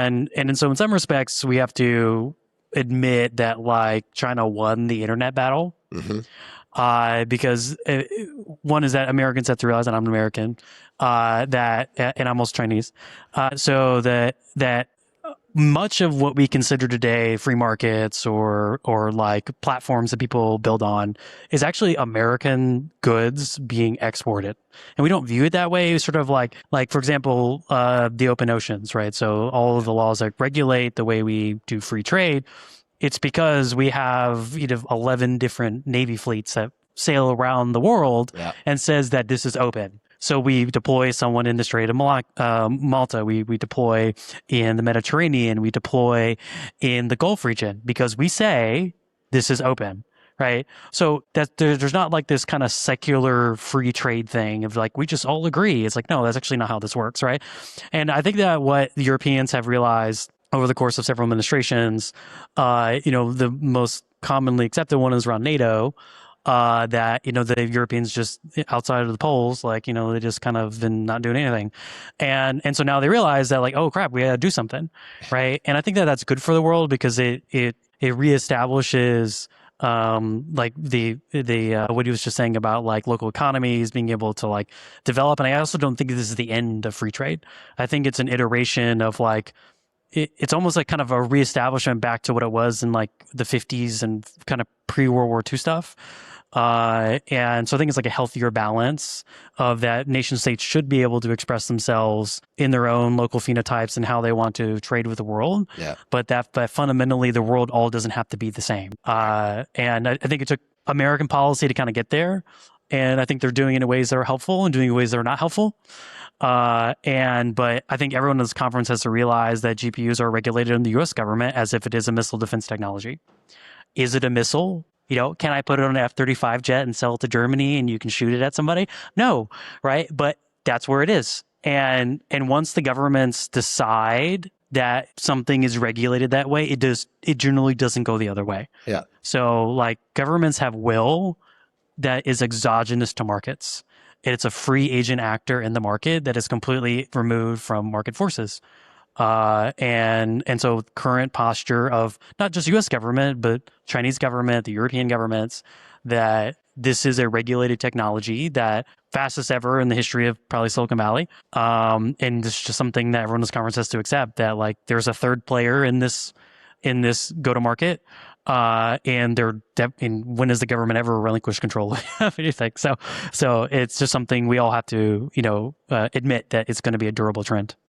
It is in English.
And so in some respects, we have to admit that like China won the internet battle. Because one is that Americans have to realize that I'm an American, and I'm also Chinese. So that much of what we consider today free markets or like platforms that people build on is actually American goods being exported. And we don't view it that way. It's sort of like for example, the open oceans, right? So all of the laws that regulate the way we do free trade, it's because we have 11 different Navy fleets that sail around the world and says that this is open. So we deploy someone in the Strait of Malta. We deploy in the Mediterranean. We deploy in the Gulf region because we say this is open, right? So that there's not like this kind of secular free trade thing of like we just all agree. It's like, no, that's actually not how this works, right? And I think that what the Europeans have realized over the course of several administrations, the most commonly accepted one is around NATO, that, the Europeans just outside of the polls, like, they just kind of been not doing anything. And so now they realize that like, oh crap, we gotta do something. Right. And I think that that's good for the world because it reestablishes, like the what he was just saying about like local economies being able to like develop. And I also don't think this is the end of free trade. I think it's an iteration of like, it's almost like kind of a reestablishment back to what it was in like the 50s and kind of pre-World War II stuff. And so I think it's like a healthier balance of that nation states should be able to express themselves in their own local phenotypes and how they want to trade with the world. Yeah. But that fundamentally the world all doesn't have to be the same. And I think it took American policy to kind of get there. And I think they're doing it in ways that are helpful and doing it in ways that are not helpful. But I think everyone in this conference has to realize that GPUs are regulated in the US government as if it is a missile defense technology. Is it a missile? Can I put it on an F-35 jet and sell it to Germany and you can shoot it at somebody? No, right? But that's where it is. And once the governments decide that something is regulated that way, it generally doesn't go the other way. Yeah. So like governments have will that is exogenous to markets. It's a free agent actor in the market that is completely removed from market forces. And so current posture of not just US government, but Chinese government, the European governments, that this is a regulated technology that fastest ever in the history of probably Silicon Valley. And it's just something that everyone in this conference has to accept that like there's a third player in this go to market. And when does the government ever relinquish control of anything? So it's just something we all have to, admit that it's going to be a durable trend.